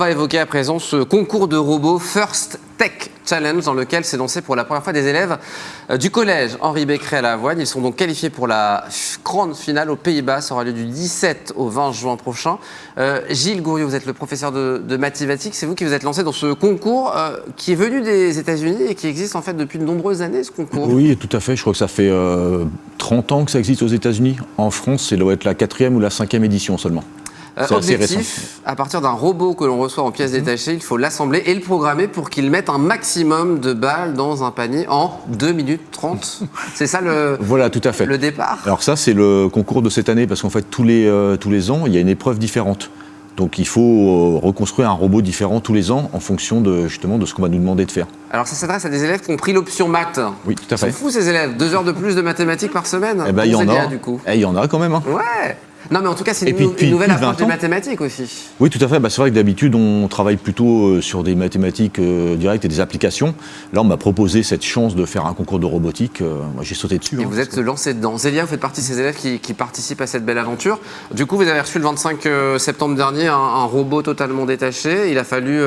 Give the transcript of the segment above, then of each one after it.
On va évoquer à présent ce concours de robots First Tech Challenge dans lequel s'est lancé pour la première fois des élèves du collège Henri Becquerel à Avoine. Ils sont donc qualifiés pour la grande finale aux Pays-Bas. Ça aura lieu du 17 au 20 juin prochain. Gilles Gouriot, vous êtes le professeur de mathématiques. C'est vous qui vous êtes lancé dans ce concours qui est venu des États-Unis et qui existe en fait depuis de nombreuses années, ce concours. Oui, tout à fait. Je crois que ça fait 30 ans que ça existe aux États-Unis. En France, c'est doit être la 4e ou la 5e édition seulement. Objectif, à partir d'un robot que l'on reçoit en pièces détachées, il faut l'assembler et le programmer pour qu'il mette un maximum de balles dans un panier en 2 minutes 30. C'est ça voilà, tout à fait. Le départ. Alors ça, c'est le concours de cette année parce qu'en fait, tous les ans, il y a une épreuve différente. Donc il faut reconstruire un robot différent tous les ans en fonction justement de ce qu'on va nous demander de faire. Alors ça s'adresse à des élèves qui ont pris l'option maths. Oui, tout à fait. Ils sont fous ces élèves, 2 heures de plus de mathématiques par semaine. Eh ben, il y en a. Du coup. Il y en a quand même. Hein. Ouais. Non mais en tout cas c'est une nouvelle approche des mathématiques aussi. Oui tout à fait, c'est vrai que d'habitude on travaille plutôt sur des mathématiques directes et des applications. Là on m'a proposé cette chance de faire un concours de robotique, moi j'ai sauté dessus. Et vous êtes lancé dedans. Zélia, vous faites partie de ces élèves qui participent à cette belle aventure. Du coup vous avez reçu le 25 septembre dernier un robot totalement détaché. Il a fallu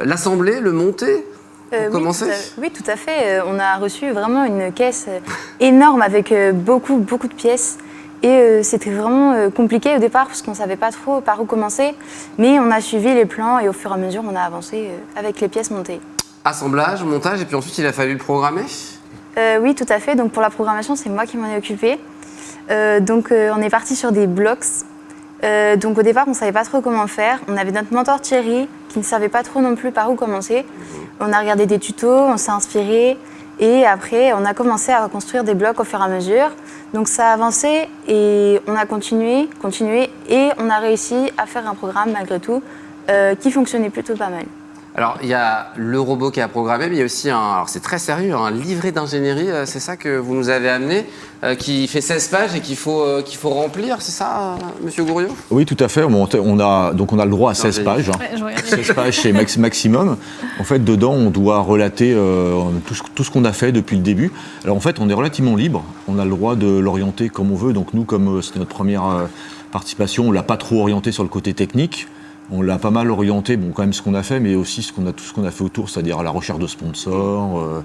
l'assembler, le monter. Oui, tout à fait. On a reçu vraiment une caisse énorme avec beaucoup de pièces. Et c'était vraiment compliqué au départ parce qu'on ne savait pas trop par où commencer. Mais on a suivi les plans et au fur et à mesure, on a avancé avec les pièces montées. Assemblage, montage et puis ensuite il a fallu le programmer. Oui, tout à fait. Donc pour la programmation, c'est moi qui m'en ai occupée. On est parti sur des blocks. Donc au départ, on ne savait pas trop comment faire. On avait notre mentor Thierry qui ne savait pas trop non plus par où commencer. On a regardé des tutos, on s'est inspiré. Et après, on a commencé à construire des blocs au fur et à mesure. Donc ça a avancé et on a continué et on a réussi à faire un programme malgré tout qui fonctionnait plutôt pas mal. Alors il y a le robot qui a programmé, mais il y a aussi alors c'est très sérieux, un livret d'ingénierie, c'est ça que vous nous avez amené, qui fait 16 pages et qu'il faut remplir, c'est ça, Monsieur Gouriot? Oui, tout à fait. On a le droit à 16 pages. Ouais, 16 pages, c'est maximum. En fait, dedans, on doit relater tout ce qu'on a fait depuis le début. Alors en fait, on est relativement libre. On a le droit de l'orienter comme on veut. Donc nous, comme c'était notre première participation, on l'a pas trop orienté sur le côté technique. On l'a pas mal orienté, quand même ce qu'on a fait, mais aussi tout ce qu'on a fait autour, c'est-à-dire la recherche de sponsors,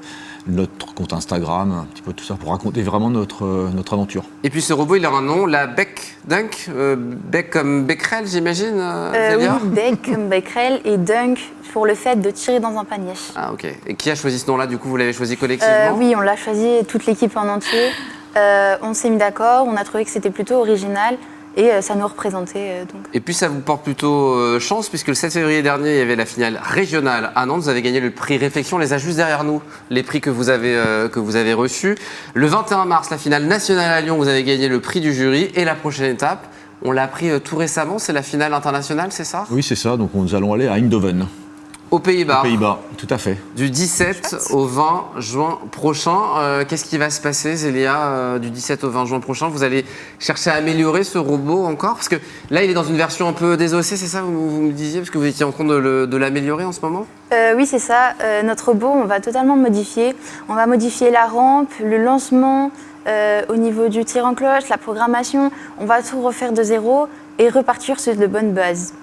notre compte Instagram, un petit peu tout ça, pour raconter vraiment notre aventure. Et puis ce robot, il a un nom, la Dunk, Beck comme Becquerel, j'imagine, oui, Beck comme Becquerel et Dunk pour le fait de tirer dans un panier. Ah ok. Et qui a choisi ce nom-là, du coup, vous l'avez choisi collectivement? Oui, on l'a choisi, toute l'équipe en entier. On s'est mis d'accord, on a trouvé que c'était plutôt original. Et ça nous représentait. Donc. Et puis ça vous porte plutôt chance, puisque le 7 février dernier, il y avait la finale régionale à Nantes. Vous avez gagné le prix Réflexion. On les a juste derrière nous, les prix que vous avez reçus. Le 21 mars, la finale nationale à Lyon, vous avez gagné le prix du jury. Et la prochaine étape, on l'a appris tout récemment, c'est la finale internationale, c'est ça? Oui, c'est ça. Donc nous allons aller à Eindhoven. Aux Pays-Bas. Aux Pays-Bas, tout à fait. Du 17 au 20 juin prochain. Qu'est-ce qui va se passer, Zélia, du 17 au 20 juin prochain? Vous allez chercher à améliorer ce robot encore? Parce que là, il est dans une version un peu désossée, c'est ça, vous me disiez? Parce que vous étiez en train de l'améliorer en ce moment? Oui, c'est ça. Notre robot, on va totalement modifier. On va modifier la rampe, le lancement, au niveau du tir en cloche, la programmation. On va tout refaire de zéro et repartir sur de bonnes bases.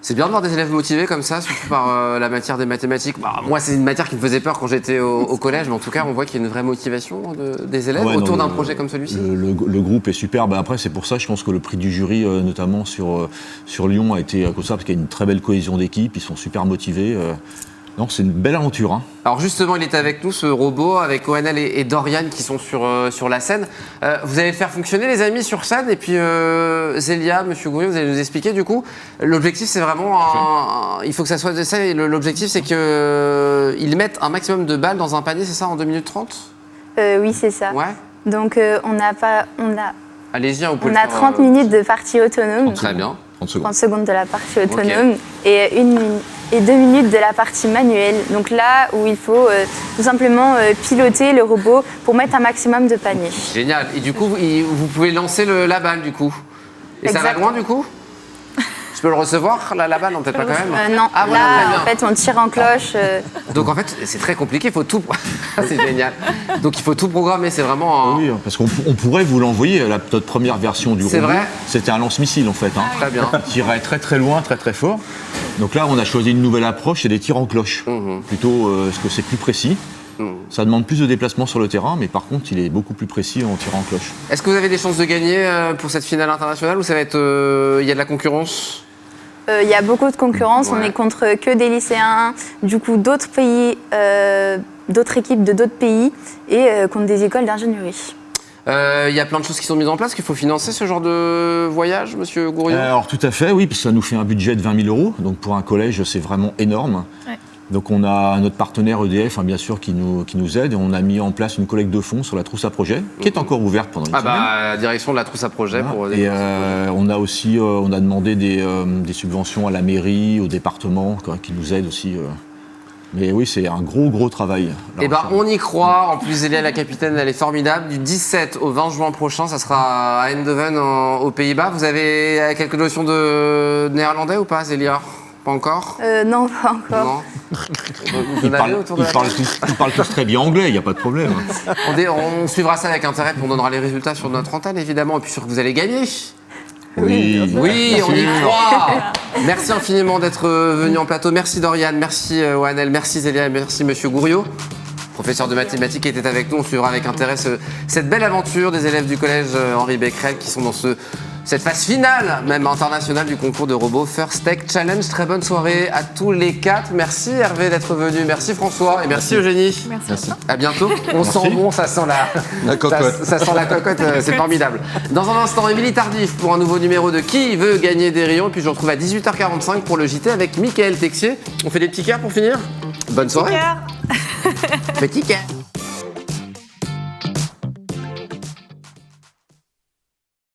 C'est bien de voir des élèves motivés comme ça, surtout par la matière des mathématiques. Moi, c'est une matière qui me faisait peur quand j'étais au collège, mais en tout cas, on voit qu'il y a une vraie motivation des élèves autour d'un projet comme celui-ci. Le groupe est super. Après, c'est pour ça, je pense que le prix du jury, notamment sur Lyon, a été comme ça, parce qu'il y a une très belle cohésion d'équipe, ils sont super motivés. Non, c'est une belle aventure. Hein. Alors justement, il est avec nous, ce robot, avec Oanel et Dorian qui sont sur la scène. Vous allez le faire fonctionner, les amis, sur scène. Et puis Zélia, Monsieur Gouriot, vous allez nous expliquer. Du coup, l'objectif, c'est vraiment... il faut que ça soit ça. L'objectif, c'est qu'ils mettent un maximum de balles dans un panier, c'est ça, en 2 minutes 30 ? Oui, c'est ça. Ouais. Donc, Allez-y, vous pouvez on a 30 minutes de partie autonome. Très bien. 30 secondes de la partie autonome et 2 minutes de la partie manuelle. Donc là où il faut tout simplement piloter le robot pour mettre un maximum de paniers. Génial. Et du coup, vous pouvez lancer la balle du coup. Et ça va loin du coup? Je peux le recevoir là, là-bas? Non, peut-être pas quand même. Non, Ah, voilà, très là, bien. en fait, on tire en cloche. Donc en fait, c'est très compliqué, il faut tout. C'est génial. Donc il faut tout programmer, c'est vraiment. Oui, parce qu'on pourrait vous l'envoyer, notre première version du C'est robot. vrai C'était un lance-missile en fait. Hein, Très bien. qui irait très très loin, très très fort. Donc là, on a choisi une nouvelle approche, c'est des tirs en cloche. Plutôt parce que c'est plus précis. Ça demande plus de déplacement sur le terrain, mais par contre, il est beaucoup plus précis en tirant en cloche. Est-ce que vous avez des chances de gagner pour cette finale internationale ou ça va être. Il y a de la concurrence? Il y a beaucoup de concurrence, on Ouais. est contre que des lycéens, du coup d'autres pays, d'autres équipes de d'autres pays et contre des écoles d'ingénierie. Il y a plein de choses qui sont mises en place, qu'il faut financer ce genre de voyage, monsieur Gourion? Alors tout à fait, oui, puis ça nous fait un budget de 20 000 €. Donc pour un collège, c'est vraiment énorme. Ouais. Donc on a notre partenaire EDF, bien sûr, qui nous aide. Et on a mis en place une collecte de fonds sur la trousse à projet, qui est encore ouverte pendant une Ah semaine. bah, direction de la trousse à projet pour. Et on a aussi on a demandé des subventions à la mairie, au département, qui nous aident aussi. Mais oui, c'est un gros travail. Eh ben, on y croit. En plus, Elia, la capitaine, elle est formidable. Du 17 au 20 juin prochain, ça sera à Eindhoven, aux Pays-Bas. Vous avez quelques notions de néerlandais ou pas, Zélia? Pas encore? Non, pas encore. Non. Vous Ils en avez autour de la table? parlent tous très bien anglais, il n'y a pas de problème. On suivra ça avec intérêt, puis on donnera les résultats sur notre antenne, évidemment. Et puis sûr que vous allez gagner. Oui, Oui, on y croit. Merci infiniment d'être venu en plateau. Merci Dorian, merci Wanel, merci Zélia, merci Monsieur Gouriot, professeur de mathématiques qui était avec nous. On suivra avec intérêt cette belle aventure des élèves du collège Henri Becquerel qui sont dans cette phase finale, même internationale, du concours de robots First Tech Challenge. Très bonne soirée à tous les quatre. Merci Hervé d'être venu, merci François et merci Eugénie. Merci. À bientôt. On sent bon, ça sent La cocotte. Ça sent la cocotte, c'est formidable. Dans un instant, Émilie Tardif pour un nouveau numéro de Qui veut gagner des rayons. Et puis je vous retrouve à 18h45 pour le JT avec Mickaël Texier. On fait des petits cœurs pour finir. Bonne soirée. Petit cœur.